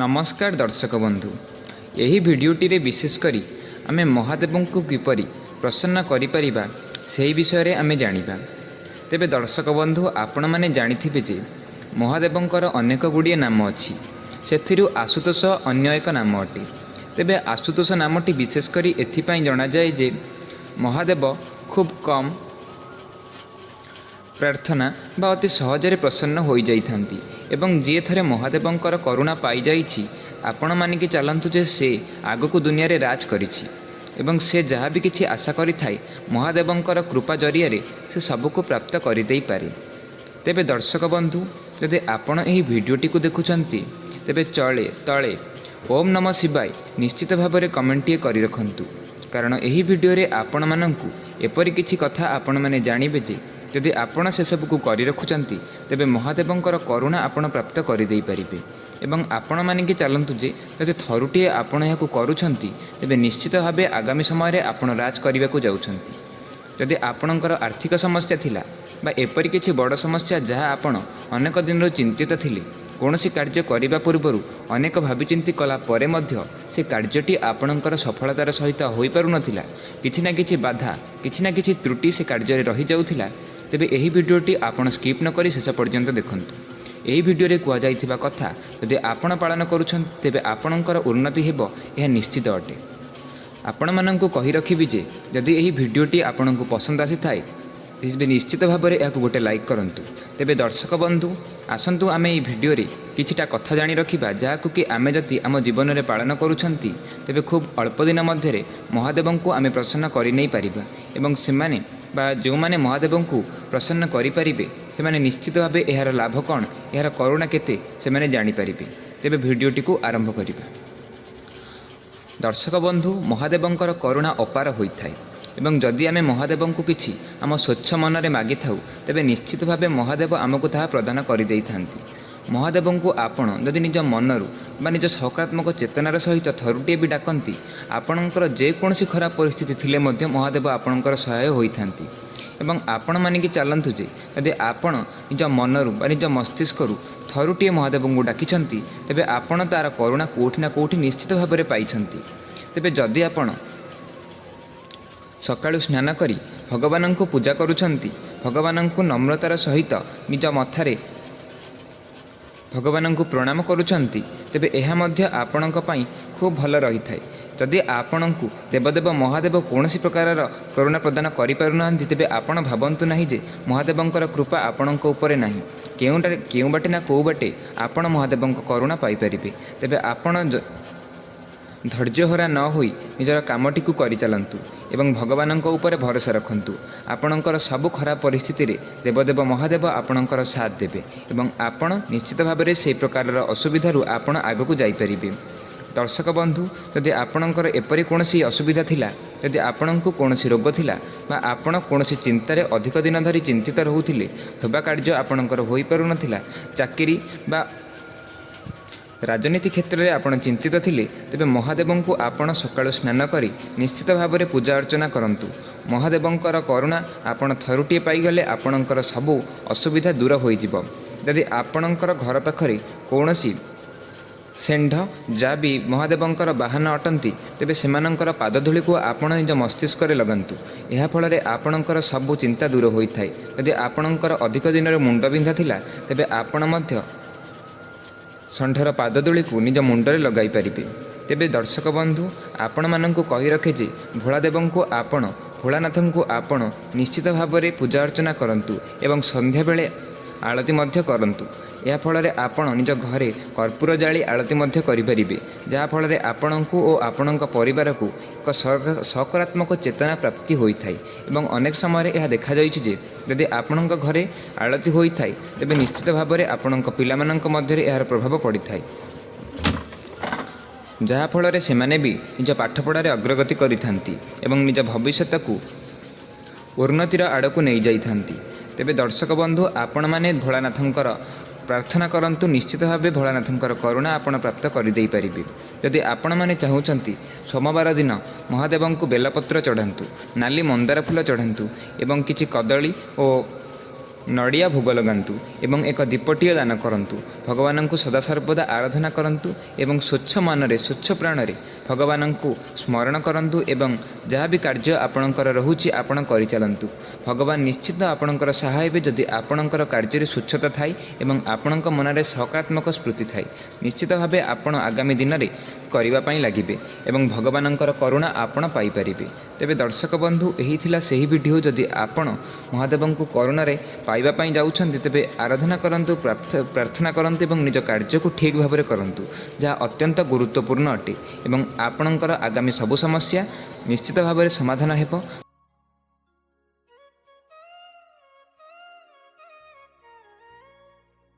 नमस्कार दर्शक बंधु, यही भिडियोटी विशेषकर आमे महादेव को किपरि प्रसन्न करिपरिबा सेही विषय रे आमे जानिबा। तेबे दर्शक बंधु आपण माने जानिथिबे जे महादेवंकर अनेक गुड़िए नाम अछि, सेथिरु आशुतोष अन्य एक नाम अटे। तेबे आशुतोष नामटी विशेषकर एथिपाई जणा जाय जे महादेव खूब कम प्रार्थना बा अति सहजरे प्रसन्न हो जाइथांती एवं जी थरे महादेवंकर करुणा पाई जाइछि आपण मानिके चलंतु जे से आगकू दुनिया रे राज करिछि एवं से जहाँ भी किछि आशा करि थाए महादेवंकर कृपा जरिया रे से सबको प्राप्त करि देई पारे। तेबे दर्शक बंधु, यदि आपण एही भिडियोटी को देखुछंती तेबे चले तले ओम नमः शिवाय निश्चित भाव में कमेंट करि रखंतु, कारण एही भिडियो रे आपण मानंकु एपरि किछि कथा आपण माने जानिबे जे यदि आपण से सबको करि रखुचंती तेबे महादेवंकर करुणा आपण प्राप्त करि देई परिबे। एवं आपण मानिके चलंतु जे यदि थरुटिए आपण याकु करूछंती तेबे निश्चित भावे आगामी समय रे आपण राज करिबाकू जाउछंती। यदि आपणकर आर्थिक समस्या थिला बा एपरि किछि बड़ समस्या जहाँ आपण अनेक दिन चिंतित थिले, कौनसी कार्य करने पूर्व अनेक भाविचिंती कला परे मध्य से कार्यटी आपणकर सफलतार सहित हो पार नाला, किछि ना किछि बाधा किछि ना किछि त्रुटि से कार्य रही जाउथिला, तेबे एही भिडियोटी आपण स्किप न करी शेष पर्यंत देखंतु। एही भिडियो रे कुआ जाइथिबा कथा यदि आपण पालन करूछन तेबे आपणकर उन्नति हेबो यह निश्चित अटे। आपण माननकु कहि रखिबि जे यदि एही भिडियोटी आपणकु पसंद आसी थाए तेबे निश्चित भाव में यह गोटे लाइक करंतु। तेबे दर्शक बंधु, आसंतु आमे एही भिडियो रे किछिटा कथा जानि रखिबा जाहाकु कि आमे जति आम जीवन में पालन करूछंती तेबे खूब अल्प दिन मध्यरे महादेवंकु आमे प्रसन्न करि नै पारिबा एवं सेमाने बा जो माने महादेवंकु प्रसन्न करि पारिबे सेमाने निश्चित भाव एहार लाभ कौन, एहार करुणा केते सेमाने जानि पारिबे। तेबे भिडियोटी को आरंभ करिबा। दर्शक बंधु, महादेवंकर करुणा अपार होइथाय एवं जदि आमे महादेवंकु किछि आम स्वच्छ मनरे मागि थाउ तेबे निश्चित भावे महादेव आमको ताहा प्रदान करि देइथांती। महादेवंकु आपण जदि निज मनरु बा निज सकारात्मक चेतनार सहित थरुटिए भी डाकंती आपणकर जेकोसी खराब परिस्थिति थिले मध्य महादेव आपणकर सहाय होइथांती। एवं आपण मानिके चलंतु जे यदि आपण निज मनरु बा निज मस्तिष्करु थरुटिए महादेवंकु डाकिछंती तेबे आपण तार करुणा कोठी ना कोठी निश्चित भाव में पाइछंती। तेबे जदि आपण सकाळु स्नान करी भगवान को पूजा करुछंती, भगवान को नम्रतार सहित निज मथारे भगवान को प्रणाम करुछंती तेबे एहा मध्य आपणक पई खूब भल रही थाए। जदि आपण को देवदेव महादेव कौनसी प्रकार करुणा प्रदान करि पारुनांती तेबे आपण भाबंतु नाही जे महादेवंकर कृपा आपणक उपरे नाही, केउ बाटे ना को बाटे आपण महादेवंक करुणा पाई परिबे। तेबे आपण धैर्यहरा न होई निजर कामटी को करि चलंतु एवं भगवान उपरे भरोसा रखंतु। आपणकर सब खराब परिस्थिति रे देवदेव महादेव आपणकर साथ देबे एवं आपण निश्चित भाव में से प्रकार असुविधारू आपण आगकू जाई परिबे। दर्शक बंधु, यदि आपणकर एपरि कोनोसी असुविधा थिला, यदि आपणकू कोनोसी रोग थिला बा आपण कोनोसी चिंतारे अधिक दिन धरी चिंतित रहुथिले, हेबा कार्य आपणकर होई पारु नथिला, चाकरी बा राजनीति क्षेत्र में आपण चिंतित थिले, तेबे महादेवं को आपण सकाळु स्नान करी निश्चित भाव में पूजा अर्चना करंतु। महादेवंकर करुणा आपण थरुटिए पाईगले आपणकर सबु असुविधा दूर हो जिवो। यदि आपणकर घर पाखरे कौनसी षेंढ जा भी महादेवंकर बाहन अटंती तेबे सेमानंकर पादधूली को आपण निज मस्तिष्क रे लगंतु। एहा फଳରେ आपणकर सबु चिंता दूर होइथाय। यदि आपणकर अधिक दिन रे मुंड बिंधा थिला तेबे आपण मध्य षंढर पादधूली को निज मुंडरे लगाई पारिबे। तेबे दर्शक बंधु, आपण मानंकु कहि रखे जे भोलादेवं को आपण भोलानाथं को आपण निश्चित भाव में पूजा अर्चना करंतु एवं संध्या बेले आरती मध्य करंतु। या फଳରେ आपण निज घरे कर्पूर जाली आरती मध्य करिपारिबे, जहा फଳରେ आपणଙ୍କୁ ओ आपणଙ୍କ परिवार को एक सकारात्मक चेतना प्राप्ति होइथाय। एवं अनेक समय यह देखा जाइछि जे यदि आपणଙ୍କ घरे आरती होइथाय तेबे निश्चित भाव में आपणଙ୍କ पिलामानଙ୍କ मध्यरे एहार प्रभाव पड़िथाय, जहा फଳରେ सेमाने भी निज पाठपढ़ारे अग्रगति करिथांती एवं निज भविष्यत को उन्नतिर आड़कू नहीं जाइथांती। तेबे दर्शक बंधु, आपण माने भोलानाथंकर प्रार्थना करंतु, निश्चित भाव भोलानाथंकर करुणा आपण प्राप्त करि देई परिबे। यदि आपण माने चाहुचंती सोमवार दिन महादेवं को बेलपत्र चढ़ातु, नाली मंदार फूल चढ़ातु एवं किछि कदली और ନଡ଼ିଆ ଭୋଗ ଲଗାନ୍ତୁ ଏବଂ ଏକ ଦୀପଟିଏ ଦାନ କରନ୍ତୁ। ଭଗବାନଙ୍କୁ ସଦାସର୍ବଦା ଆରାଧନା କରନ୍ତୁ ଏବଂ ସ୍ୱଚ୍ଛ ମନରେ ସ୍ୱଚ୍ଛ ପ୍ରାଣରେ ଭଗବାନଙ୍କୁ ସ୍ମରଣ କରନ୍ତୁ ଏବଂ ଯାହା ବି କାର୍ଯ୍ୟ ଆପଣଙ୍କର ରହୁଛି ଆପଣ କରିଚାଲନ୍ତୁ। ଭଗବାନ ନିଶ୍ଚିତ ଆପଣଙ୍କର ସହାୟ ହେବେ ଯଦି ଆପଣଙ୍କର କାର୍ଯ୍ୟରେ ସ୍ୱଚ୍ଛତା ଥାଏ ଏବଂ ଆପଣଙ୍କ ମନରେ ସକାରାତ୍ମକ ସ୍ମୃତି ଥାଏ। ନିଶ୍ଚିତ ଭାବେ ଆପଣ ଆଗାମୀ ଦିନରେ କରିବା ପାଇଁ ଲାଗିବେ ଏବଂ ଭଗବାନଙ୍କର କରୁଣା ଆପଣ ପାଇପାରିବେ। ତେବେ ଦର୍ଶକ ବନ୍ଧୁ, ଏହି ଥିଲା ସେହି ଭିଡ଼ିଓ। ଯଦି ଆପଣ ମହାଦେବଙ୍କୁ କରୁଣାରେ ପାଇବା ପାଇଁ ଯାଉଛନ୍ତି ତେବେ ଆରାଧନା କରନ୍ତୁ, ପ୍ରାର୍ଥନା କରନ୍ତୁ ଏବଂ ନିଜ କାର୍ଯ୍ୟକୁ ଠିକ୍ ଭାବରେ କରନ୍ତୁ, ଯାହା ଅତ୍ୟନ୍ତ ଗୁରୁତ୍ୱପୂର୍ଣ୍ଣ ଅଟେ ଏବଂ ଆପଣଙ୍କର ଆଗାମୀ ସବୁ ସମସ୍ୟା ନିଶ୍ଚିତ ଭାବରେ ସମାଧାନ ହେବ।